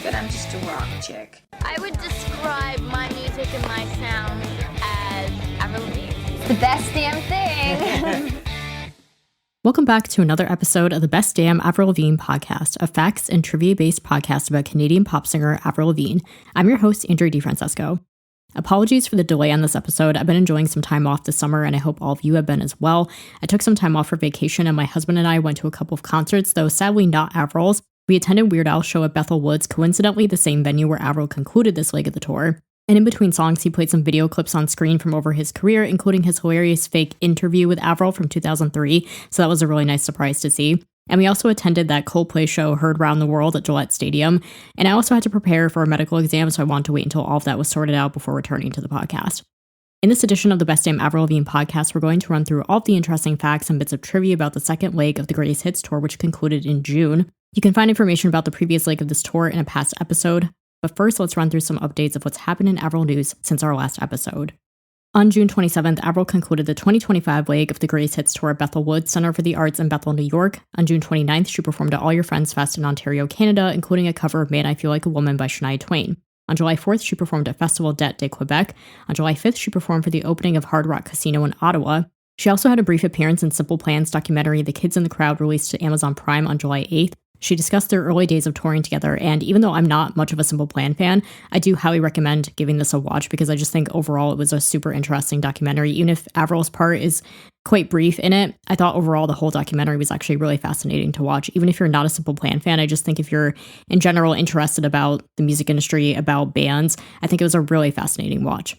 but I'm just a rock chick. I would describe my music and my sound as Avril Lavigne. It's the best damn thing. Welcome back to another episode of the Best Damn Avril Lavigne podcast, a facts and trivia-based podcast about Canadian pop singer Avril Lavigne. I'm your host, Andrea DiFrancesco. Apologies for the delay on this episode. I've been enjoying some time off this summer, and I hope all of you have been as well. I took some time off for vacation, and my husband and I went to a couple of concerts, though sadly not Avril's. We attended Weird Al's show at Bethel Woods, coincidentally the same venue where Avril concluded this leg of the tour. And in between songs, he played some video clips on screen from over his career, including his hilarious fake interview with Avril from 2003, so that was a really nice surprise to see. And we also attended that Coldplay show heard around the world at Gillette Stadium, and I also had to prepare for a medical exam, so I wanted to wait until all of that was sorted out before returning to the podcast. In this edition of the Best Damn Avril Lavigne podcast, we're going to run through all of the interesting facts and bits of trivia about the second leg of the Greatest Hits tour, which concluded in June. You can find information about the previous leg of this tour in a past episode. But first, let's run through some updates of what's happened in Avril news since our last episode. On June 27th, Avril concluded the 2025 leg of the Greatest Hits tour at Bethel Woods Center for the Arts in Bethel, New York. On June 29th, she performed at All Your Friends Fest in Ontario, Canada, including a cover of Man I Feel Like a Woman by Shania Twain. On July 4th, she performed at Festival d'Eté de Quebec. On July 5th, she performed for the opening of Hard Rock Casino in Ottawa. She also had a brief appearance in Simple Plan's documentary The Kids in the Crowd, released to Amazon Prime on July 8th. She discussed their early days of touring together, and even though I'm not much of a Simple Plan fan, I do highly recommend giving this a watch because I just think overall it was a super interesting documentary. Even if Avril's part is quite brief in it, I thought overall the whole documentary was actually really fascinating to watch. Even if you're not a Simple Plan fan, I just think if you're in general interested about the music industry, about bands, I think it was a really fascinating watch.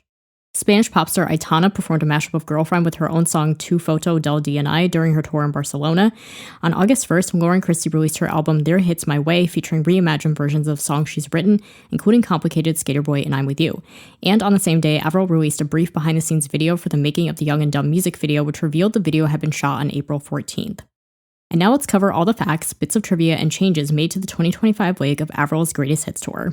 Spanish pop star Aitana performed a mashup of Girlfriend with her own song Tu Foto del DNI during her tour in Barcelona. On August 1st, Lauren Christie released her album There Hits My Way, featuring reimagined versions of songs she's written, including Complicated, Skater Boy, and I'm With You. And on the same day, Avril released a brief behind-the-scenes video for the making of the Young and Dumb music video, which revealed the video had been shot on April 14th. And now let's cover all the facts, bits of trivia, and changes made to the 2025 leg of Avril's Greatest Hits tour.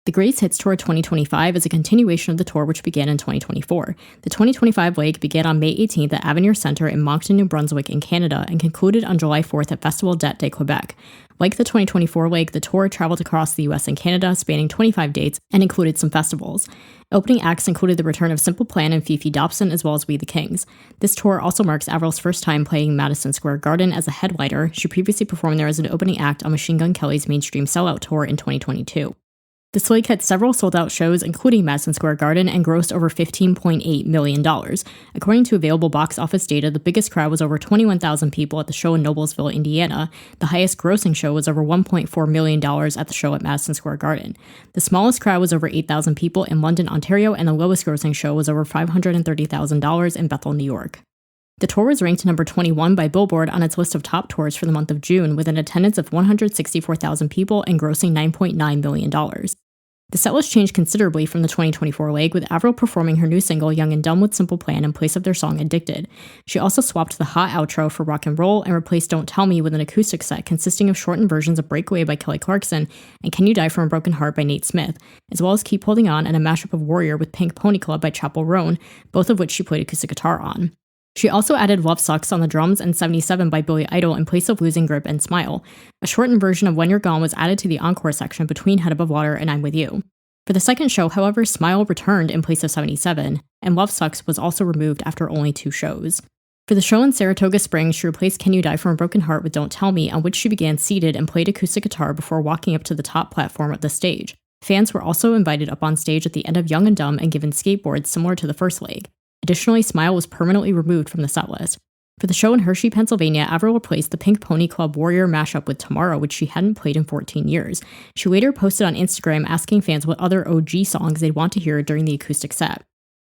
The Greatest Hits Tour 2025 is a continuation of the tour which began in 2024. The 2025 leg began on May 18th at Avenir Centre in Moncton, New Brunswick in Canada and concluded on July 4th at Festival d'Eté de Quebec. Like the 2024 leg, the tour traveled across the US and Canada, spanning 25 dates and included some festivals. Opening acts included the return of Simple Plan and Fifi Dobson, as well as We the Kings. This tour also marks Avril's first time playing Madison Square Garden as a headliner. She previously performed there as an opening act on Machine Gun Kelly's Mainstream Sellout tour in 2022. This leg had several sold-out shows, including Madison Square Garden, and grossed over $15.8 million. According to available box office data, the biggest crowd was over 21,000 people at the show in Noblesville, Indiana. The highest grossing show was over $1.4 million at the show at Madison Square Garden. The smallest crowd was over 8,000 people in London, Ontario, and the lowest grossing show was over $530,000 in Bethel, New York. The tour was ranked number 21 by Billboard on its list of top tours for the month of June, with an attendance of 164,000 people and grossing $9.9 million. The setlist changed considerably from the 2024 leg, with Avril performing her new single Young and Dumb with Simple Plan in place of their song Addicted. She also swapped the hot outro for Rock and Roll and replaced Don't Tell Me with an acoustic set consisting of shortened versions of Breakaway by Kelly Clarkson and Can You Die From a Broken Heart by Nate Smith, as well as Keep Holding On and a mashup of Warrior with Pink Pony Club by Chapel Roan, both of which she played acoustic guitar on. She also added Love Sucks on the drums and 77 by Billy Idol in place of Losing Grip and Smile. A shortened version of When You're Gone was added to the encore section between Head Above Water and I'm With You. For the second show, however, Smile returned in place of 77, and Love Sucks was also removed after only 2 shows. For the show in Saratoga Springs, she replaced Can You Die From a Broken Heart with Don't Tell Me, on which she began seated and played acoustic guitar before walking up to the top platform of the stage. Fans were also invited up on stage at the end of Young and Dumb and given skateboards similar to the first leg. Additionally, Smile was permanently removed from the setlist. For the show in Hershey, Pennsylvania, Avril replaced the Pink Pony Club Warrior mashup with Tomorrow, which she hadn't played in 14 years. She later posted on Instagram asking fans what other OG songs they'd want to hear during the acoustic set.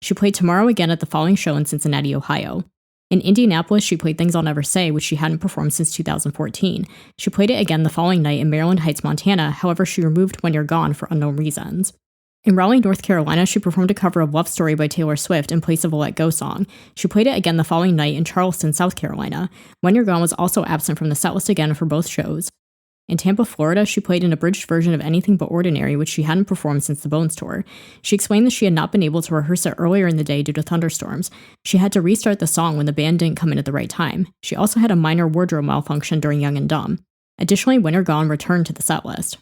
She played Tomorrow again at the following show in Cincinnati, Ohio. In Indianapolis, she played Things I'll Never Say, which she hadn't performed since 2014. She played it again the following night in Maryland Heights, Montana, however she removed When You're Gone for unknown reasons. In Raleigh, North Carolina, she performed a cover of Love Story by Taylor Swift in place of a Let Go song. She played it again the following night in Charleston, South Carolina. When You're Gone was also absent from the setlist again for both shows. In Tampa, Florida, she played an abridged version of Anything But Ordinary, which she hadn't performed since the Bones tour. She explained that she had not been able to rehearse it earlier in the day due to thunderstorms. She had to restart the song when the band didn't come in at the right time. She also had a minor wardrobe malfunction during Young and Dumb. Additionally, When You're Gone returned to the setlist.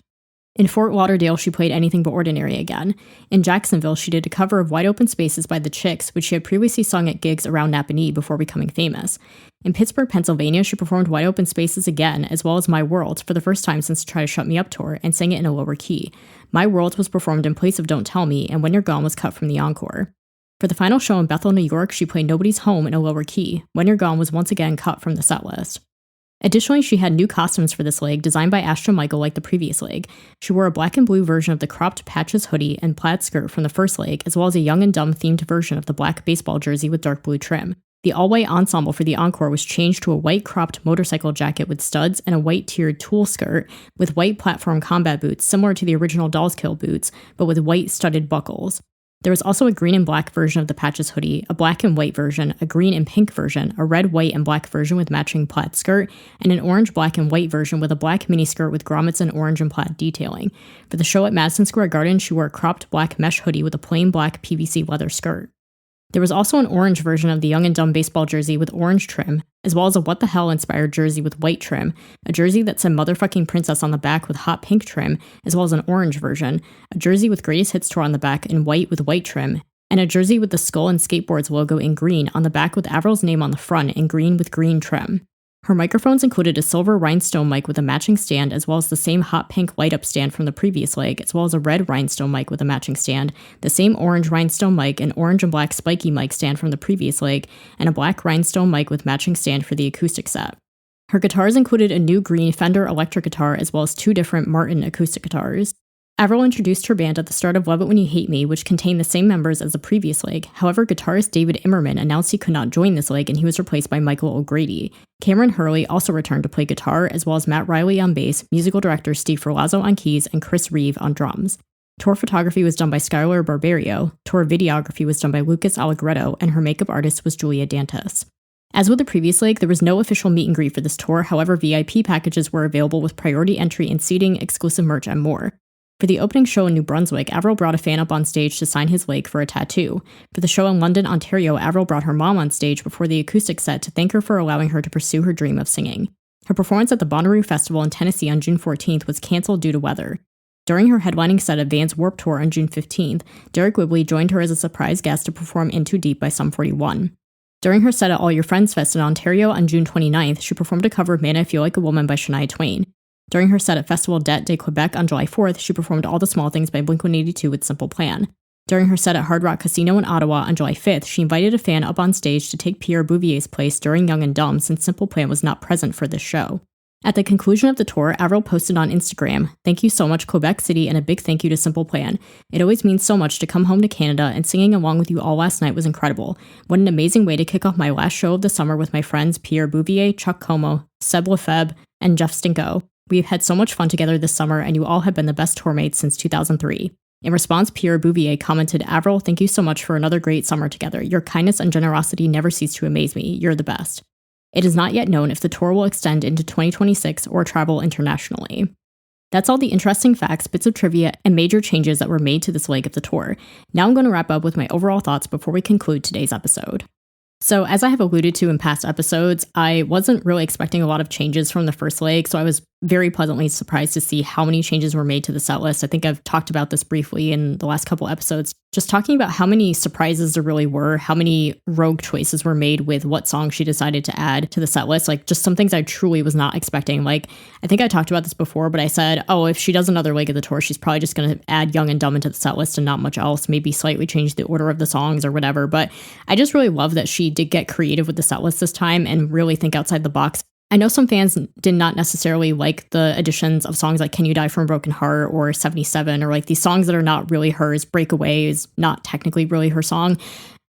In Fort Lauderdale, she played Anything But Ordinary again. In Jacksonville, she did a cover of Wide Open Spaces by the Chicks, which she had previously sung at gigs around Napanee before becoming famous. In Pittsburgh, Pennsylvania, she performed Wide Open Spaces again, as well as My World, for the first time since the Try to Shut Me Up tour, and sang it in a lower key. My World was performed in place of Don't Tell Me, and When You're Gone was cut from the encore. For the final show in Bethel, New York, she played Nobody's Home in a lower key. When You're Gone was once again cut from the setlist. Additionally, she had new costumes for this leg, designed by Astra Michael like the previous leg. She wore a black and blue version of the cropped patches hoodie and plaid skirt from the first leg, as well as a Young and Dumb themed version of the black baseball jersey with dark blue trim. The all-white ensemble for the encore was changed to a white cropped motorcycle jacket with studs and a white tiered tulle skirt with white platform combat boots similar to the original Dolls Kill boots, but with white studded buckles. There was also a green and black version of the patches hoodie, a black and white version, a green and pink version, a red, white, and black version with matching plaid skirt, and an orange, black, and white version with a black miniskirt with grommets and orange and plaid detailing. For the show at Madison Square Garden, she wore a cropped black mesh hoodie with a plain black PVC leather skirt. There was also an orange version of the Young and Dumb baseball jersey with orange trim, as well as a What the Hell inspired jersey with white trim, a jersey that said Motherfucking Princess on the back with hot pink trim, as well as an orange version, a jersey with Greatest Hits Tour on the back in white with white trim, and a jersey with the Skull and Skateboards logo in green on the back with Avril's name on the front in green with green trim. Her microphones included a silver rhinestone mic with a matching stand, as well as the same hot pink light-up stand from the previous leg, as well as a red rhinestone mic with a matching stand, the same orange rhinestone mic and orange and black spiky mic stand from the previous leg, and a black rhinestone mic with matching stand for the acoustic set. Her guitars included a new green Fender electric guitar, as well as two different Martin acoustic guitars. Avril introduced her band at the start of Love It When You Hate Me, which contained the same members as the previous leg. However, guitarist David Immerman announced he could not join this leg and he was replaced by Michael O'Grady. Cameron Hurley also returned to play guitar, as well as Matt Riley on bass, musical director Steve Ferlazzo on keys, and Chris Reeve on drums. Tour photography was done by Skylar Barbario, tour videography was done by Lucas Allegretto, and her makeup artist was Julia Dantas. As with the previous leg, there was no official meet and greet for this tour, however VIP packages were available with priority entry and seating, exclusive merch, and more. For the opening show in New Brunswick, Avril brought a fan up on stage to sign his leg for a tattoo. For the show in London, Ontario, Avril brought her mom on stage before the acoustic set to thank her for allowing her to pursue her dream of singing. Her performance at the Bonnaroo Festival in Tennessee on June 14th was cancelled due to weather. During her headlining set at Vans Warped Tour on June 15th, Derek Whibley joined her as a surprise guest to perform In Too Deep by Sum 41. During her set at All Your Friends Fest in Ontario on June 29th, she performed a cover of Man I Feel Like a Woman by Shania Twain. During her set at Festival Det de Quebec on July 4th, she performed All the Small Things by Blink-182 with Simple Plan. During her set at Hard Rock Casino in Ottawa on July 5th, she invited a fan up on stage to take Pierre Bouvier's place during Young and Dumb since Simple Plan was not present for this show. At the conclusion of the tour, Avril posted on Instagram, "Thank you so much, Quebec City, and a big thank you to Simple Plan. It always means so much to come home to Canada, and singing along with you all last night was incredible. What an amazing way to kick off my last show of the summer with my friends Pierre Bouvier, Chuck Como, Seb Lefebvre, and Jeff Stinko. We've had so much fun together this summer, and you all have been the best tour mates since 2003. In response, Pierre Bouvier commented, "Avril, thank you so much for another great summer together. Your kindness and generosity never cease to amaze me. You're the best." It is not yet known if the tour will extend into 2026 or travel internationally. That's all the interesting facts, bits of trivia, and major changes that were made to this leg of the tour. Now I'm going to wrap up with my overall thoughts before we conclude today's episode. So, as I have alluded to in past episodes, I wasn't really expecting a lot of changes from the first leg, so I was very pleasantly surprised to see how many changes were made to the set list. I think I've talked about this briefly in the last couple episodes, just talking about how many surprises there really were, how many rogue choices were made with what songs she decided to add to the set list, like just some things I truly was not expecting. Like, I think I talked about this before, but I said, oh, if she does another leg of the tour, she's probably just going to add Young and Dumb into the set list and not much else, maybe slightly change the order of the songs or whatever. But I just really love that she did get creative with the set list this time and really think outside the box. I know some fans did not necessarily like the additions of songs like Can You Die From a Broken Heart or 77, or like these songs that are not really hers. Breakaway is not technically really her song.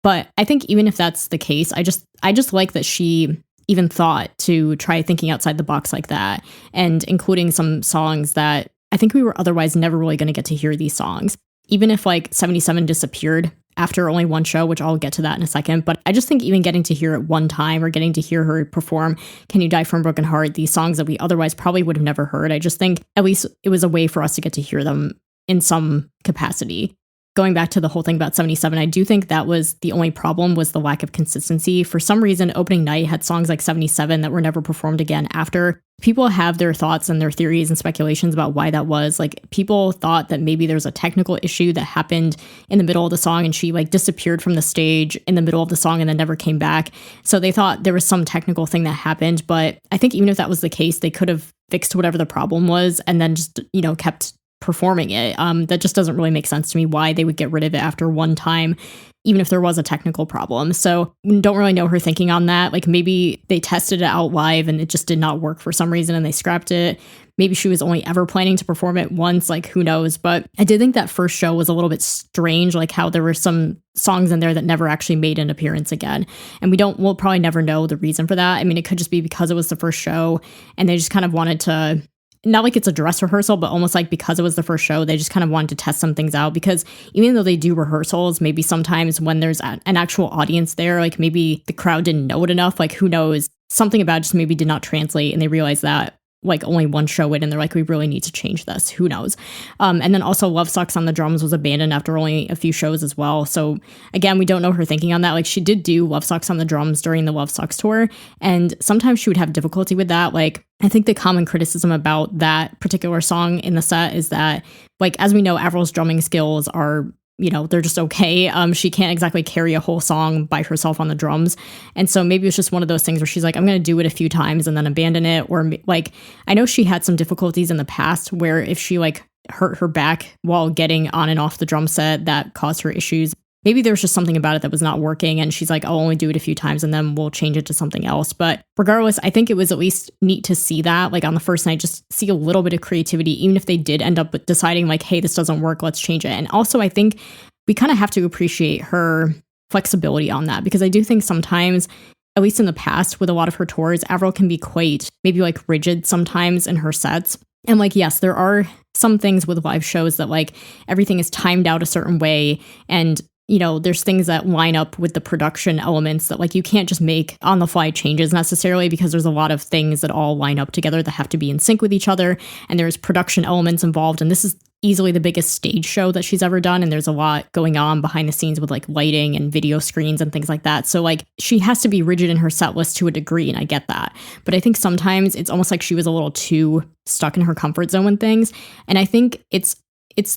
But I think even if that's the case, I just like that she even thought to try thinking outside the box like that, and including some songs that I think we were otherwise never really going to get to hear these songs. Even if like 77 disappeared after only one show, which I'll get to that in a second. But I just think even getting to hear it one time or getting to hear her perform Can You Die From a Broken Heart, these songs that we otherwise probably would have never heard, I just think at least it was a way for us to get to hear them in some capacity. going back to the whole thing about 77, I do think that was the only problem, was the lack of consistency. For some reason, opening night had songs like 77 that were never performed again after. People have their thoughts and their theories and speculations about why that was. Like, people thought that maybe there's a technical issue that happened in the middle of the song and she like disappeared from the stage in the middle of the song and then never came back. So they thought there was some technical thing that happened. But I think even if that was the case, they could have fixed whatever the problem was and then just, kept performing it. That just doesn't really make sense to me why they would get rid of it after one time, even if there was a technical problem. So don't really know her thinking on that. Like, maybe they tested it out live and it just did not work for some reason and they scrapped it. Maybe she was only ever planning to perform it once, like who knows. But I did think that first show was a little bit strange, like how there were some songs in there that never actually made an appearance again. And we'll probably never know the reason for that. I mean, it could just be because it was the first show and they just kind of wanted to, not like it's a dress rehearsal, but almost like because it was the first show, they just kind of wanted to test some things out. Because even though they do rehearsals, maybe sometimes when there's an actual audience there, like maybe the crowd didn't know it enough, like who knows, something about it just maybe did not translate and they realized that like only one show in and they're like, we really need to change this, who knows. And then also Love Sucks on the drums was abandoned after only a few shows as well. So again, we don't know her thinking on that. Like, she did do Love Sucks on the drums during the Love Sucks tour, and sometimes she would have difficulty with that. Like, I think the common criticism about that particular song in the set is that, like, as we know, Avril's drumming skills are, they're just okay. She can't exactly carry a whole song by herself on the drums. And so maybe it's just one of those things where she's like, I'm going to do it a few times and then abandon it. Or like, I know she had some difficulties in the past where if she like hurt her back while getting on and off the drum set, that caused her issues. Maybe there was just something about it that was not working and she's like, I'll only do it a few times and then we'll change it to something else. But regardless, I think it was at least neat to see that, like on the first night, just see a little bit of creativity, even if they did end up deciding like, hey, this doesn't work, let's change it. And also, I think we kind of have to appreciate her flexibility on that, because I do think sometimes, at least in the past with a lot of her tours, Avril can be quite maybe like rigid sometimes in her sets. And like, yes, there are some things with live shows that like everything is timed out a certain way, and there's things that line up with the production elements that like you can't just make on the fly changes necessarily, because there's a lot of things that all line up together that have to be in sync with each other, and there's production elements involved. And this is easily the biggest stage show that she's ever done, and there's a lot going on behind the scenes with like lighting and video screens and things like that. So like, she has to be rigid in her set list to a degree, and I get that. But I think sometimes it's almost like she was a little too stuck in her comfort zone with things. And I think it's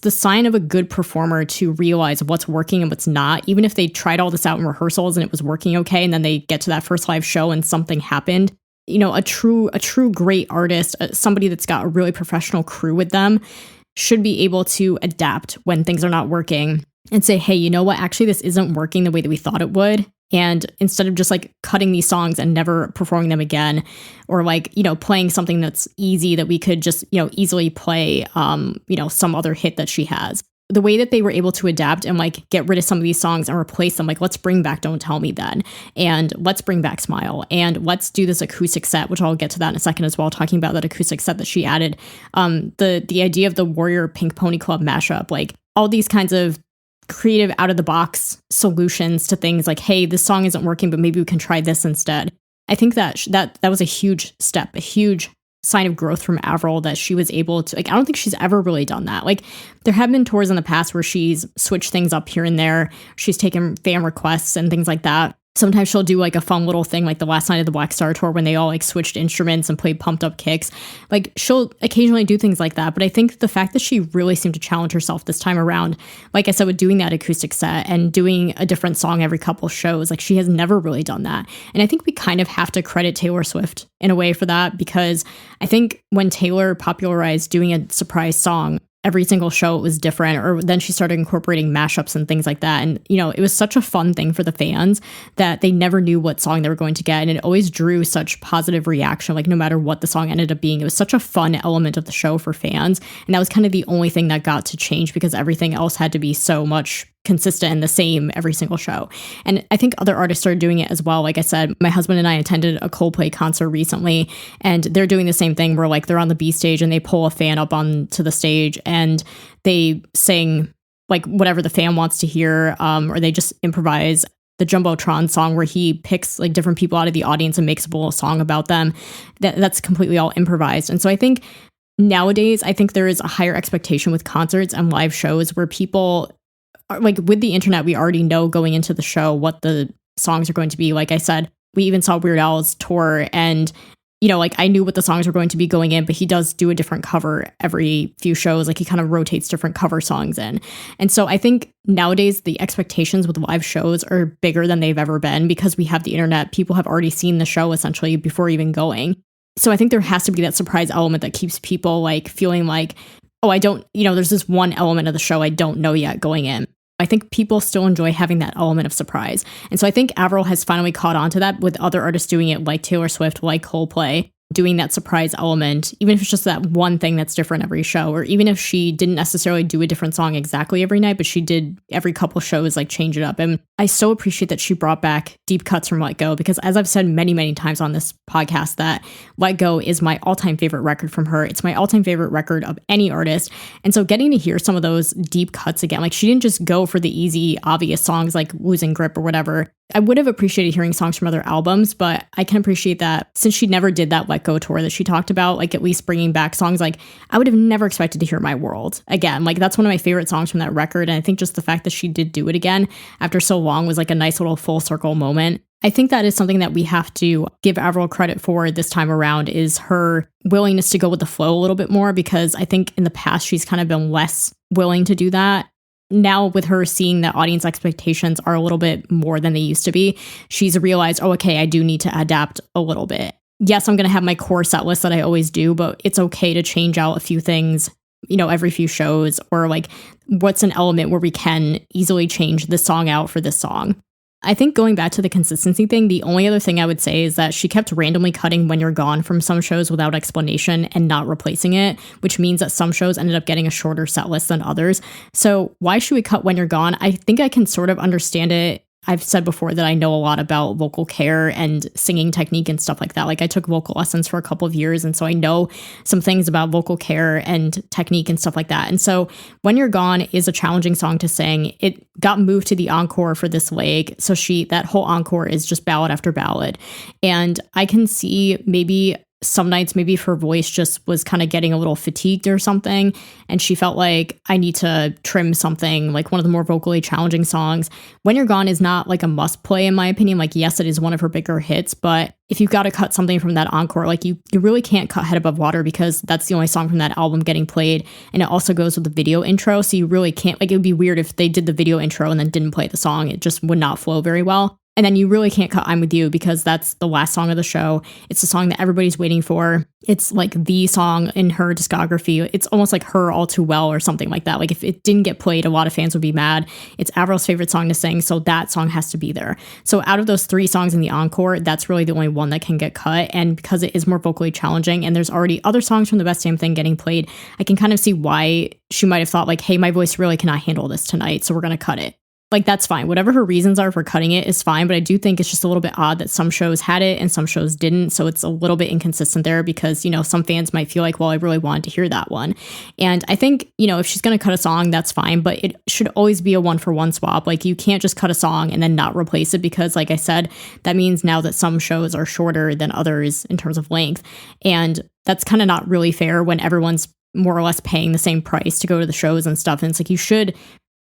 the sign of a good performer to realize what's working and what's not, even if they tried all this out in rehearsals and it was working okay, and then they get to that first live show and something happened. A true great artist, somebody that's got a really professional crew with them, should be able to adapt when things are not working and say, hey, you know what, actually this isn't working the way that we thought it would. And instead of just like cutting these songs and never performing them again, or like, playing something that's easy that we could just, easily play, some other hit that she has. The way that they were able to adapt and like get rid of some of these songs and replace them, like let's bring back Don't Tell Me Then, and let's bring back Smile, and let's do this acoustic set, which I'll get to that in a second as well, talking about that acoustic set that she added. The idea of the Warrior Pink Pony Club mashup, like all these kinds of creative out of the box solutions to things like, hey, this song isn't working, but maybe we can try this instead. I think that was a huge step, a huge sign of growth from Avril, that she was able to, like, I don't think she's ever really done that. Like, there have been tours in the past where she's switched things up here and there. She's taken fan requests and things like that. Sometimes she'll do like a fun little thing, like the last night of the Black Star tour when they all like switched instruments and played pumped up kicks. Like, she'll occasionally do things like that. But I think the fact that she really seemed to challenge herself this time around, like I said, with doing that acoustic set and doing a different song every couple shows, like she has never really done that. And I think we kind of have to credit Taylor Swift in a way for that, because I think when Taylor popularized doing a surprise song, every single show it was different, or then she started incorporating mashups and things like that. And, it was such a fun thing for the fans that they never knew what song they were going to get. And it always drew such positive reaction, like no matter what the song ended up being. It was such a fun element of the show for fans. And that was kind of the only thing that got to change, because everything else had to be so much consistent and the same every single show. And I think other artists started doing it as well. Like I said, my husband and I attended a Coldplay concert recently, and they're doing the same thing where like they're on the B stage and they pull a fan up onto the stage and they sing like whatever the fan wants to hear, or they just improvise the Jumbotron song where he picks like different people out of the audience and makes a little song about them. That's completely all improvised. And so I think nowadays, I think there is a higher expectation with concerts and live shows where people like with the internet, we already know going into the show what the songs are going to be. Like I said, we even saw Weird Al's tour, and like I knew what the songs were going to be going in, but he does do a different cover every few shows. Like he kind of rotates different cover songs in. And so I think nowadays the expectations with live shows are bigger than they've ever been because we have the internet. People have already seen the show essentially before even going. So I think there has to be that surprise element that keeps people like feeling like, oh, I don't, there's this one element of the show I don't know yet going in. I think people still enjoy having that element of surprise. And so I think Avril has finally caught on to that with other artists doing it, like Taylor Swift, like Coldplay, doing that surprise element, even if it's just that one thing that's different every show, or even if she didn't necessarily do a different song exactly every night, but she did every couple shows, like change it up. And I so appreciate that she brought back deep cuts from Let Go, because as I've said many, many times on this podcast, that Let Go is my all-time favorite record from her. It's my all-time favorite record of any artist. And so getting to hear some of those deep cuts again, like she didn't just go for the easy, obvious songs like Losing Grip or whatever. I would have appreciated hearing songs from other albums, but I can appreciate that since she never did that Let Go tour that she talked about, like at least bringing back songs like I would have never expected to hear My World again. Like that's one of my favorite songs from that record. And I think just the fact that she did do it again after so long was like a nice little full circle moment. I think that is something that we have to give Avril credit for this time around, is her willingness to go with the flow a little bit more, because I think in the past she's kind of been less willing to do that. Now with her seeing that audience expectations are a little bit more than they used to be, she's realized, oh, okay, I do need to adapt a little bit. Yes, I'm going to have my core set list that I always do, but it's okay to change out a few things, every few shows, or like what's an element where we can easily change this song out for this song. I think going back to the consistency thing, the only other thing I would say is that she kept randomly cutting When You're Gone from some shows without explanation and not replacing it, which means that some shows ended up getting a shorter set list than others. So why should we cut When You're Gone? I think I can sort of understand it. I've said before that I know a lot about vocal care and singing technique and stuff like that. Like I took vocal lessons for a couple of years, and so I know some things about vocal care and technique and stuff like that. And so When You're Gone is a challenging song to sing. It got moved to the encore for this leg. So that whole encore is just ballad after ballad. And I can see maybe some nights, maybe if her voice just was kind of getting a little fatigued or something, and she felt like I need to trim something, like one of the more vocally challenging songs. When You're Gone is not like a must play in my opinion. Like, yes, it is one of her bigger hits, but if you've got to cut something from that encore, like you really can't cut Head Above Water, because that's the only song from that album getting played. And it also goes with the video intro. So you really can't, like, it would be weird if they did the video intro and then didn't play the song. It just would not flow very well. And then you really can't cut I'm With You, because that's the last song of the show. It's the song that everybody's waiting for. It's like the song in her discography. It's almost like Her All Too Well or something like that. Like if it didn't get played, a lot of fans would be mad. It's Avril's favorite song to sing, so that song has to be there. So out of those 3 songs in the encore, that's really the only one that can get cut. And because it is more vocally challenging and there's already other songs from The Best Damn Thing getting played, I can kind of see why she might have thought like, hey, my voice really cannot handle this tonight, so we're going to cut it. Like, that's fine. Whatever her reasons are for cutting it is fine. But I do think it's just a little bit odd that some shows had it and some shows didn't. So it's a little bit inconsistent there, because, some fans might feel like, well, I really wanted to hear that one. And I think, if she's going to cut a song, that's fine. But it should always be a 1-for-1 swap. Like, you can't just cut a song and then not replace it, because, like I said, that means now that some shows are shorter than others in terms of length. And that's kind of not really fair when everyone's more or less paying the same price to go to the shows and stuff. And it's like, you should,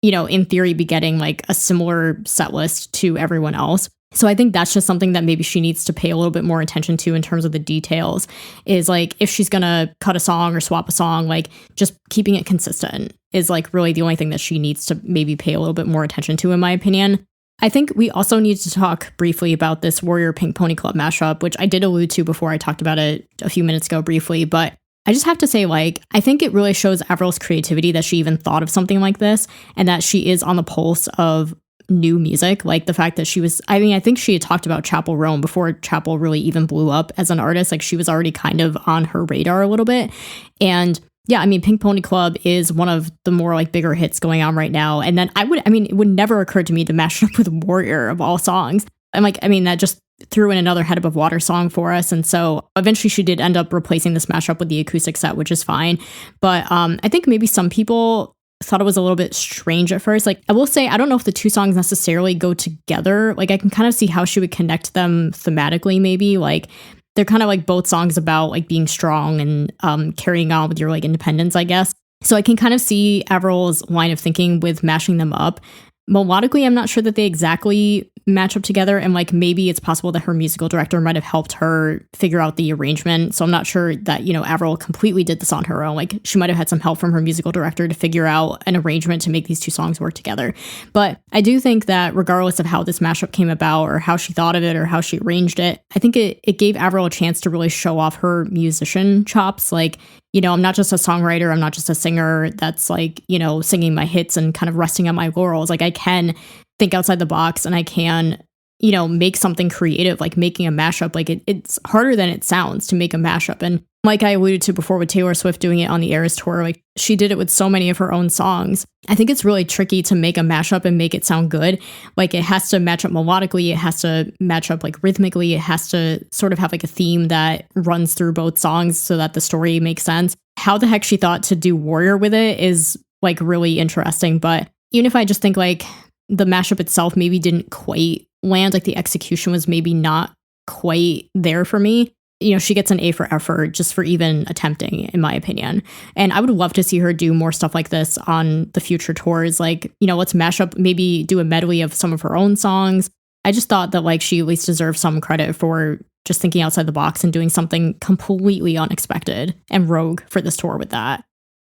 in theory, be getting like a similar set list to everyone else. So I think that's just something that maybe she needs to pay a little bit more attention to in terms of the details, is like if she's going to cut a song or swap a song, like just keeping it consistent is like really the only thing that she needs to maybe pay a little bit more attention to, in my opinion. I think we also need to talk briefly about this Warrior Pink Pony Club mashup, which I did allude to before. I talked about it a few minutes ago briefly, but I just have to say, like, I think it really shows Avril's creativity that she even thought of something like this, and that she is on the pulse of new music. Like the fact that I think she had talked about Chapel Roan before Chapel really even blew up as an artist. Like, she was already kind of on her radar a little bit. And yeah, I mean, Pink Pony Club is one of the more like bigger hits going on right now. And then it would never occur to me to mash it up with Warrior of all songs. And like, I mean, that just threw in another Head Above Water song for us. And so eventually she did end up replacing this mashup with the acoustic set, which is fine. But I think maybe some people thought it was a little bit strange at first. Like, I will say, I don't know if the 2 songs necessarily go together. Like, I can kind of see how she would connect them thematically, maybe. Like, they're kind of like both songs about like being strong and carrying on with your like independence, I guess. So I can kind of see Avril's line of thinking with mashing them up. Melodically, I'm not sure that they exactly match up together, and like maybe it's possible that her musical director might have helped her figure out the arrangement. So I'm not sure that, you know, Avril completely did this on her own. Like she might have had some help from her musical director to figure out an arrangement to make these two songs work together. But I do think that regardless of how this mashup came about or how she thought of it or how she arranged it, I think it gave Avril a chance to really show off her musician chops. Like, you know, I'm not just a songwriter, I'm not just a singer that's like, you know, singing my hits and kind of resting on my laurels. Like I can think outside the box and I can, you know, make something creative, like making a mashup. Like it's harder than it sounds to make a mashup. And like I alluded to before with Taylor Swift doing it on the Eras tour, like she did it with so many of her own songs. I think it's really tricky to make a mashup and make it sound good. Like it has to match up melodically, it has to match up like rhythmically, it has to sort of have like a theme that runs through both songs so that the story makes sense. How the heck she thought to do Warrior with it is like really interesting. But even if I just think like the mashup itself maybe didn't quite land, like the execution was maybe not quite there for me, you know, she gets an A for effort just for even attempting, in my opinion. And I would love to see her do more stuff like this on the future tours. Like, you know, let's mash up, maybe do a medley of some of her own songs. I just thought that like she at least deserves some credit for just thinking outside the box and doing something completely unexpected and rogue for this tour with that.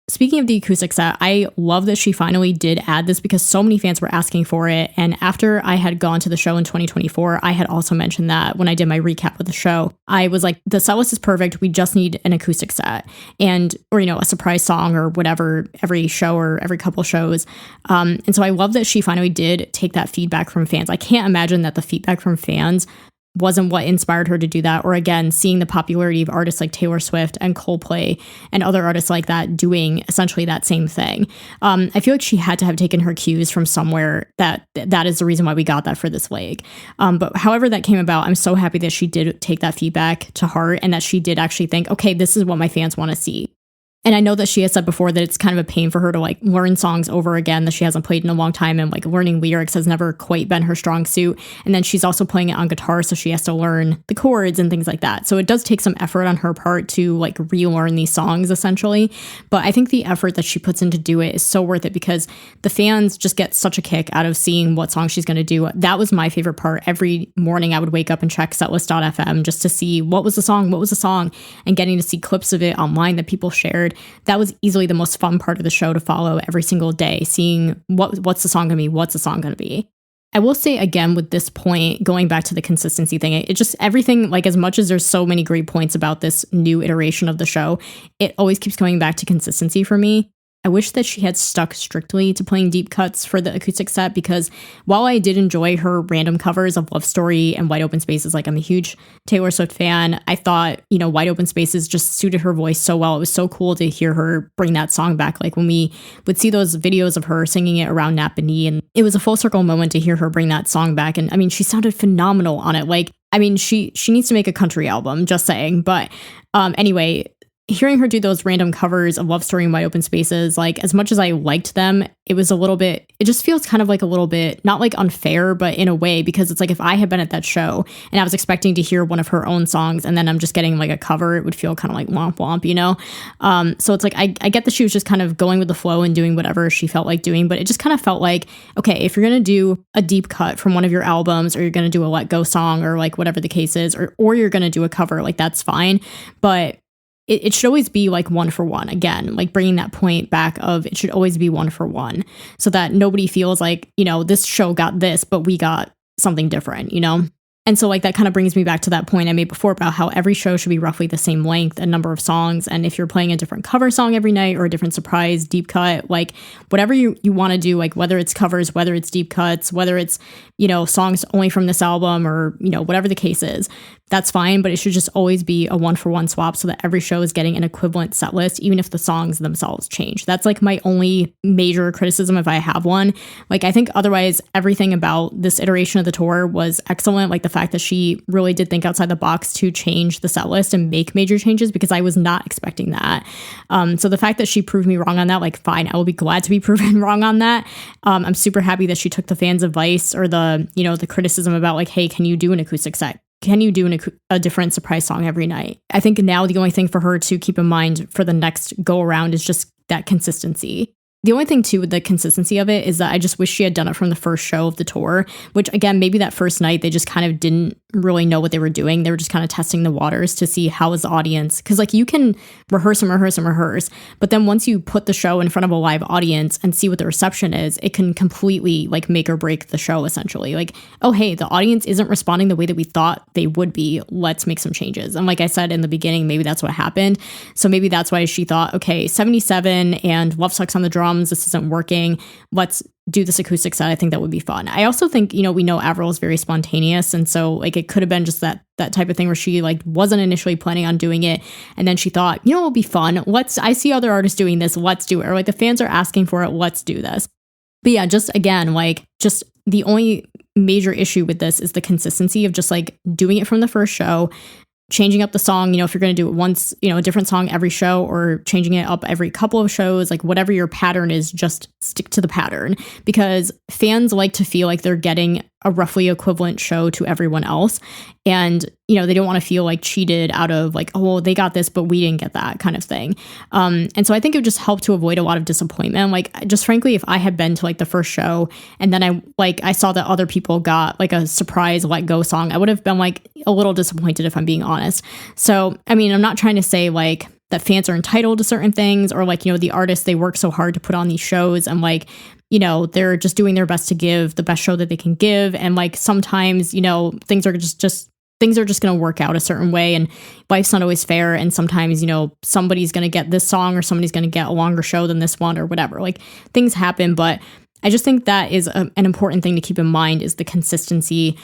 Speaking of the acoustic set, I love that she finally did add this because so many fans were asking for it. And after I had gone to the show in 2024, I had also mentioned that when I did my recap of the show, I was like, the set list is perfect. We just need an acoustic set and, or, you know, a surprise song or whatever every show or every couple shows. And so I love that she finally did take that feedback from fans. I can't imagine that the feedback from fans wasn't what inspired her to do that. Or again, seeing the popularity of artists like Taylor Swift and Coldplay and other artists like that doing essentially that same thing. I feel like she had to have taken her cues from somewhere that is the reason why we got that for this leg. But however that came about, I'm so happy that she did take that feedback to heart and that she did actually think, okay, this is what my fans want to see. And I know that she has said before that it's kind of a pain for her to like learn songs over again that she hasn't played in a long time, and like learning lyrics has never quite been her strong suit. And then she's also playing it on guitar, so she has to learn the chords and things like that. So it does take some effort on her part to like relearn these songs essentially. But I think the effort that she puts in to do it is so worth it because the fans just get such a kick out of seeing what song she's going to do. That was my favorite part. Every morning I would wake up and check setlist.fm just to see what was the song, and getting to see clips of it online that people shared. That was easily the most fun part of the show to follow every single day, seeing what's the song gonna be. I will say again with this point, going back to the consistency thing, it just everything, like as much as there's so many great points about this new iteration of the show, it always keeps coming back to consistency for me. I wish that she had stuck strictly to playing deep cuts for the acoustic set because while I did enjoy her random covers of Love Story and Wide Open Spaces, like I'm a huge Taylor Swift fan, I thought, you know, Wide Open Spaces just suited her voice so well. It was so cool to hear her bring that song back. Like when we would see those videos of her singing it around Napa Knee, and it was a full circle moment to hear her bring that song back. And I mean, she sounded phenomenal on it. Like, I mean, she needs to make a country album, just saying. But anyway, hearing her do those random covers of Love Story and Wide Open Spaces, like as much as I liked them, it was a little bit, it just feels kind of like a little bit, not like unfair, but in a way, because it's like if I had been at that show and I was expecting to hear one of her own songs and then I'm just getting like a cover, it would feel kind of like womp womp, you know? So it's like, I get that she was just kind of going with the flow and doing whatever she felt like doing, but it just kind of felt like, okay, if you're going to do a deep cut from one of your albums, or you're going to do a Let Go song, or like whatever the case is, or you're going to do a cover, like that's fine. But it should always be like one for one. Again, like bringing that point back of it should always be one for one so that nobody feels like, you know, this show got this, but we got something different, you know? And so like that kind of brings me back to that point I made before about how every show should be roughly the same length and number of songs. And if you're playing a different cover song every night or a different surprise deep cut, like whatever you want to do, like whether it's covers, whether it's deep cuts, whether it's, you know, songs only from this album, or, you know, whatever the case is, that's fine. But it should just always be a 1-for-1 swap so that every show is getting an equivalent set list, even if the songs themselves change. That's like my only major criticism if I have one. Like I think otherwise everything about this iteration of the tour was excellent. Like the fact that she really did think outside the box to change the set list and make major changes, because I was not expecting that. So the fact that she proved me wrong on that, like fine, I will be glad to be proven wrong on that. I'm super happy that she took the fans' advice or the criticism about like, hey, can you do an acoustic set? Can you do a different surprise song every night? I think now the only thing for her to keep in mind for the next go around is just that consistency. The only thing too with the consistency of it is that I just wish she had done it from the first show of the tour, which again, maybe that first night they just kind of didn't really know what they were doing. They were just kind of testing the waters to see how is the audience. Because like you can rehearse and rehearse and rehearse, but then once you put the show in front of a live audience and see what the reception is, it can completely like make or break the show essentially. Like, oh, hey, the audience isn't responding the way that we thought they would be. Let's make some changes. And like I said in the beginning, maybe that's what happened. So maybe that's why she thought, okay, 77 and Love Sucks on the drums. This isn't working. Let's do this acoustic set. I think that would be fun. I also think, we know Avril is very spontaneous. And so like it could have been just that type of thing where she like wasn't initially planning on doing it. And then she thought, it'll be fun. I see other artists doing this. Let's do it. Or like the fans are asking for it. Let's do this. But yeah, just again, like just the only major issue with this is the consistency of just like doing it from the first show, changing up the song, if you're going to do it once, a different song every show, or changing it up every couple of shows, like whatever your pattern is, just stick to the pattern, because fans like to feel like they're getting a roughly equivalent show to everyone else. And, they don't want to feel like cheated out of like, oh, well, they got this, but we didn't get that kind of thing. And so I think it would just help to avoid a lot of disappointment. Like, just frankly, if I had been to like the first show and then I saw that other people got like a surprise Let Go song, I would have been like a little disappointed, if I'm being honest. So, I mean, I'm not trying to say like that fans are entitled to certain things, or like, the artists, they work so hard to put on these shows, and like, they're just doing their best to give the best show that they can give. And like sometimes, things are just going to work out a certain way, and life's not always fair. And sometimes, somebody's going to get this song, or somebody's going to get a longer show than this one, or whatever. Like things happen. But I just think that is an important thing to keep in mind, is the consistency,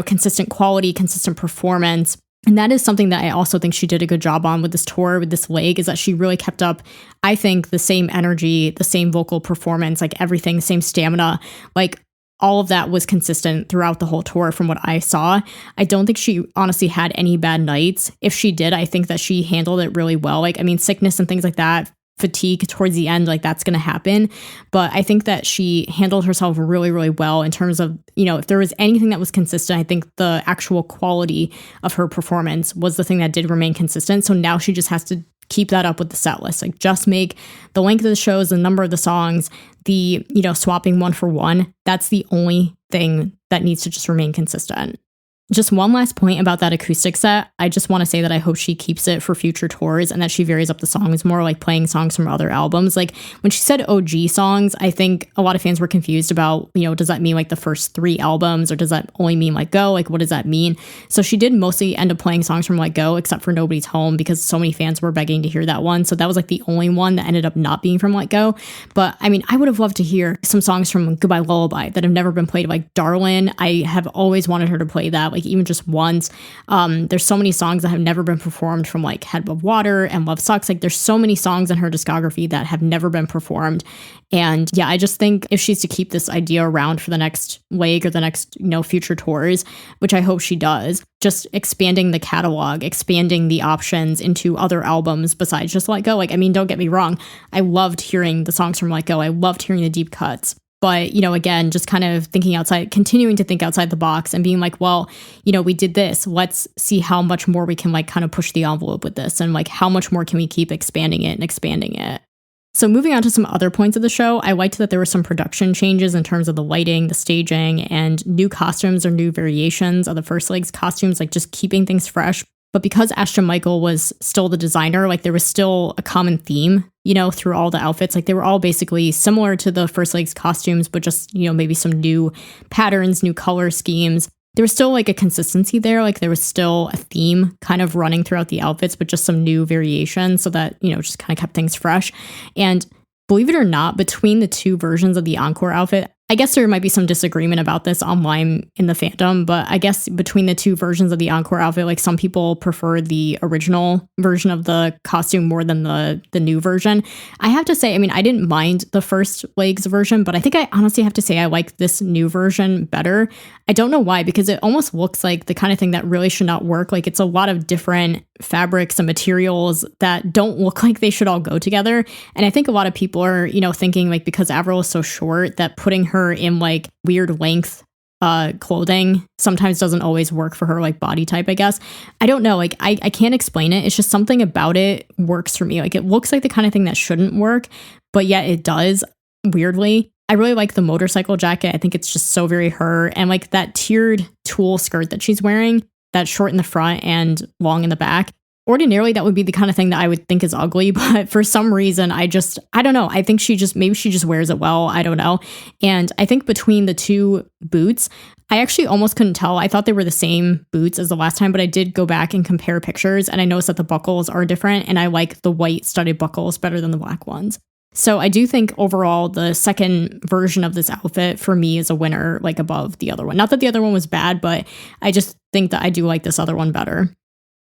consistent quality, consistent performance. And that is something that I also think she did a good job on with this tour, with this leg, is that she really kept up, I think, the same energy, the same vocal performance, like everything, same stamina, like all of that was consistent throughout the whole tour from what I saw. I don't think she honestly had any bad nights. If she did, I think that she handled it really well. Like, I mean, sickness and things like that, fatigue towards the end, like that's going to happen. But I think that she handled herself really, really well in terms of, if there was anything that was consistent, I think the actual quality of her performance was the thing that did remain consistent. So now she just has to keep that up with the set list. Like just make the length of the shows, the number of the songs, the, swapping one for one. That's the only thing that needs to just remain consistent. Just one last point about that acoustic set. I just want to say that I hope she keeps it for future tours, and that she varies up the songs more, like playing songs from other albums. Like when she said OG songs, I think a lot of fans were confused about, does that mean like the first 3 albums, or does that only mean Let Go? Like, what does that mean? So she did mostly end up playing songs from Let Go, except for Nobody's Home, because so many fans were begging to hear that one. So that was like the only one that ended up not being from Let Go. But I mean, I would have loved to hear some songs from Goodbye Lullaby that have never been played, like Darlin'. I have always wanted her to play that, like even just once. There's so many songs that have never been performed from like Head Above Water and Love Sucks. Like there's so many songs in her discography that have never been performed. And yeah, I just think if she's to keep this idea around for the next leg or the next, future tours, which I hope she does, just expanding the catalog, expanding the options into other albums besides just Let Go. Like, I mean, don't get me wrong. I loved hearing the songs from Let Go. I loved hearing the deep cuts. But, again, just kind of continuing to think outside the box and being like, well, we did this. Let's see how much more we can like kind of push the envelope with this, and like how much more can we keep expanding it. So moving on to some other points of the show, I liked that there were some production changes in terms of the lighting, the staging, and new costumes or new variations of the first leg's costumes, like just keeping things fresh. But because Ashton Michael was still the designer, like there was still a common theme, through all the outfits. Like they were all basically similar to the first leg's costumes, but just, maybe some new patterns, new color schemes. There was still like a consistency there. Like there was still a theme kind of running throughout the outfits, but just some new variations so that, just kind of kept things fresh. And believe it or not, between the 2 versions of the encore outfit, I guess there might be some disagreement about this online in the fandom, but I guess between the 2 versions of the encore outfit, like some people prefer the original version of the costume more than the new version. I have to say, I mean, I didn't mind the first leg's version, but I think I honestly have to say I like this new version better. I don't know why, because it almost looks like the kind of thing that really should not work. Like it's a lot of different fabrics and materials that don't look like they should all go together. And I think a lot of people are, thinking like because Avril is so short that putting her in like weird length clothing sometimes doesn't always work for her like body type, I guess. I don't know, like I can't explain it. It's just something about it works for me. Like it looks like the kind of thing that shouldn't work, but yet it does, weirdly. I really like the motorcycle jacket. I think it's just so very her, and like that tiered tulle skirt that she's wearing, that's short in the front and long in the back. Ordinarily, that would be the kind of thing that I would think is ugly, but for some reason, I don't know. I think maybe she just wears it well. I don't know. And I think between the two boots, I actually almost couldn't tell. I thought they were the same boots as the last time, but I did go back and compare pictures, and I noticed that the buckles are different, and I like the white studded buckles better than the black ones. So I do think overall the second version of this outfit for me is a winner, like above the other one. Not that the other one was bad, but I just think that I do like this other one better.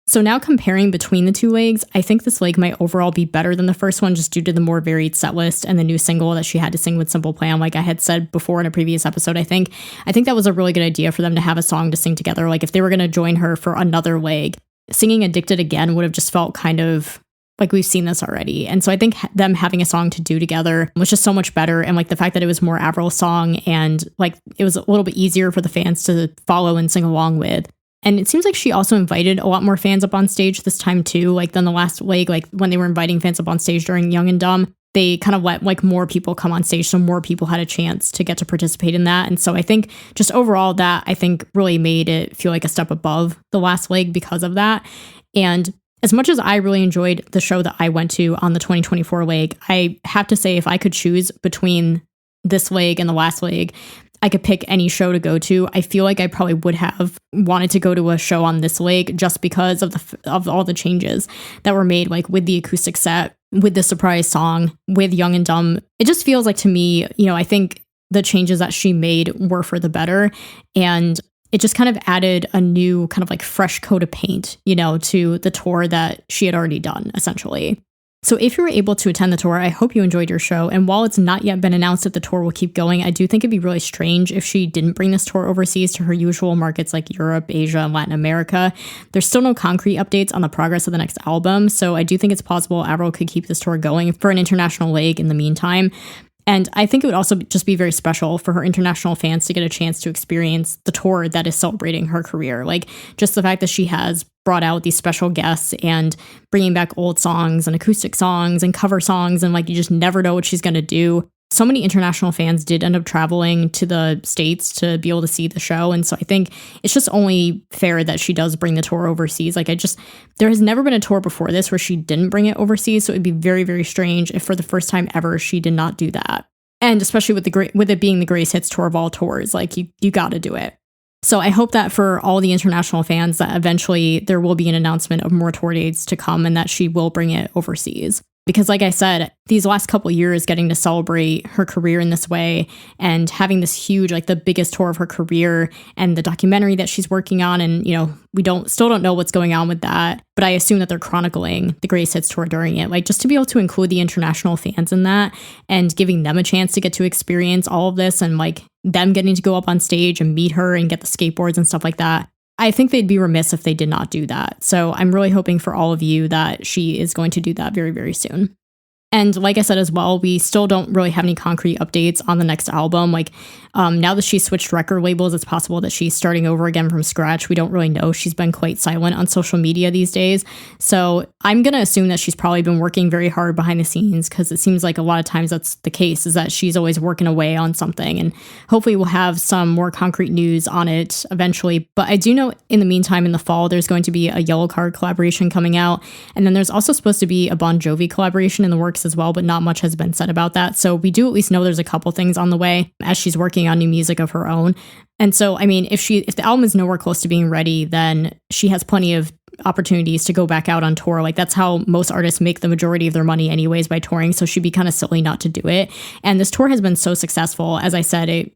So now comparing between the two legs, I think this leg might overall be better than the first one just due to the more varied set list and the new single that she had to sing with Simple Plan. Like I had said before in a previous episode, I think that was a really good idea for them to have a song to sing together. Like if they were going to join her for another leg, singing Addicted Again would have just felt kind of like we've seen this already. And so I think them having a song to do together was just so much better. And like the fact that it was more Avril's song and like it was a little bit easier for the fans to follow and sing along with. And it seems like she also invited a lot more fans up on stage this time too, like than the last leg, like when they were inviting fans up on stage during Young and Dumb, they kind of let like more people come on stage. So more people had a chance to get to participate in that. And so I think just overall that I think really made it feel like a step above the last leg because of that. And as much as I really enjoyed the show that I went to on the 2024 leg, I have to say if I could choose between this leg and the last leg, I could pick any show to go to. I feel like I probably would have wanted to go to a show on this leg just because of all the changes that were made, like with the acoustic set, with the surprise song, with Young and Dumb. It just feels like to me, I think the changes that she made were for the better. And it just kind of added a new kind of like fresh coat of paint, to the tour that she had already done, essentially. So if you were able to attend the tour, I hope you enjoyed your show. And while it's not yet been announced if the tour will keep going, I do think it'd be really strange if she didn't bring this tour overseas to her usual markets like Europe, Asia, and Latin America. There's still no concrete updates on the progress of the next album, so I do think it's possible Avril could keep this tour going for an international leg in the meantime. And I think it would also just be very special for her international fans to get a chance to experience the tour that is celebrating her career. Like just the fact that she has brought out these special guests and bringing back old songs and acoustic songs and cover songs. And like, you just never know what she's going to do. So many international fans did end up traveling to the States to be able to see the show. And so I think it's just only fair that she does bring the tour overseas. There has never been a tour before this where she didn't bring it overseas. So it'd be very, very strange if for the first time ever, she did not do that. And especially with it being the greatest hits tour of all tours, like you got to do it. So I hope that for all the international fans that eventually there will be an announcement of more tour dates to come and that she will bring it overseas. Because like I said, these last couple years getting to celebrate her career in this way and having this huge, like the biggest tour of her career and the documentary that she's working on. And, we still don't know what's going on with that, but I assume that they're chronicling the greatest hits tour during it. Like just to be able to include the international fans in that and giving them a chance to get to experience all of this and like them getting to go up on stage and meet her and get the skateboards and stuff like that. I think they'd be remiss if they did not do that. So I'm really hoping for all of you that she is going to do that very, very soon. And like I said as well, we still don't really have any concrete updates on the next album. Like now that she's switched record labels, it's possible that she's starting over again from scratch. We don't really know. She's been quite silent on social media these days. So I'm going to assume that she's probably been working very hard behind the scenes because it seems like a lot of times that's the case, is that she's always working away on something. And hopefully we'll have some more concrete news on it eventually. But I do know in the meantime, in the fall, there's going to be a Yellow Card collaboration coming out. And then there's also supposed to be a Bon Jovi collaboration in the works as well, but not much has been said about that. So we do at least know there's a couple things on the way as she's working on new music of her own. And so, I mean, if the album is nowhere close to being ready, then she has plenty of opportunities to go back out on tour. Like that's how most artists make the majority of their money anyways, by touring. So she'd be kind of silly not to do it. And this tour has been so successful. As I said,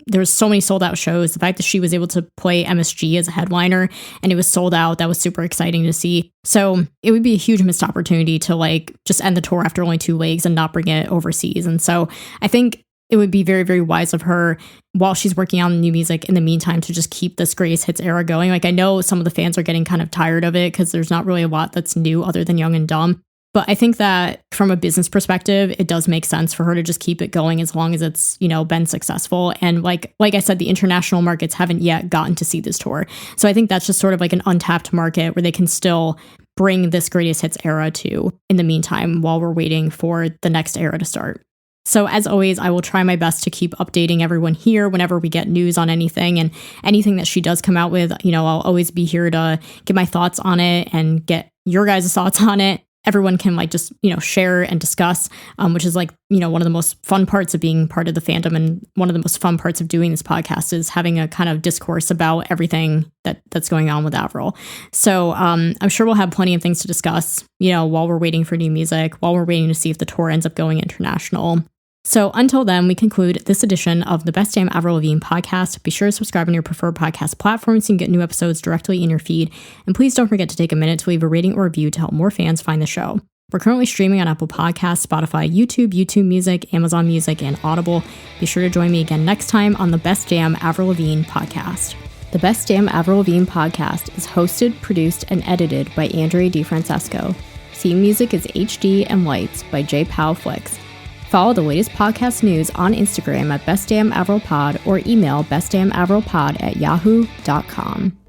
there's so many sold out shows. The fact that she was able to play MSG as a headliner and it was sold out, that was super exciting to see. So it would be a huge missed opportunity to like just end the tour after only 2 legs and not bring it overseas. And so I think it would be very, very wise of her while she's working on new music in the meantime to just keep this greatest hits era going. Like I know some of the fans are getting kind of tired of it because there's not really a lot that's new other than Young and Dumb. But I think that from a business perspective, it does make sense for her to just keep it going as long as it's, been successful. And like I said, the international markets haven't yet gotten to see this tour. So I think that's just sort of like an untapped market where they can still bring this greatest hits era to in the meantime while we're waiting for the next era to start. So as always, I will try my best to keep updating everyone here whenever we get news on anything, and anything that she does come out with, I'll always be here to get my thoughts on it and get your guys' thoughts on it. Everyone can just share and discuss, which is one of the most fun parts of being part of the fandom, and one of the most fun parts of doing this podcast is having a kind of discourse about everything that's going on with Avril. So I'm sure we'll have plenty of things to discuss, while we're waiting for new music, while we're waiting to see if the tour ends up going international. So until then, we conclude this edition of the Best Damn Avril Lavigne podcast. Be sure to subscribe on your preferred podcast platform so you can get new episodes directly in your feed. And please don't forget to take a minute to leave a rating or review to help more fans find the show. We're currently streaming on Apple Podcasts, Spotify, YouTube Music, Amazon Music, and Audible. Be sure to join me again next time on the Best Damn Avril Lavigne podcast. The Best Damn Avril Lavigne podcast is hosted, produced, and edited by Andrea DiFrancesco. Theme music is HD and Lights by J. Powell Flicks. Follow the latest podcast news on Instagram at bestdamnavrilpod or email bestdamnavrilpod@yahoo.com.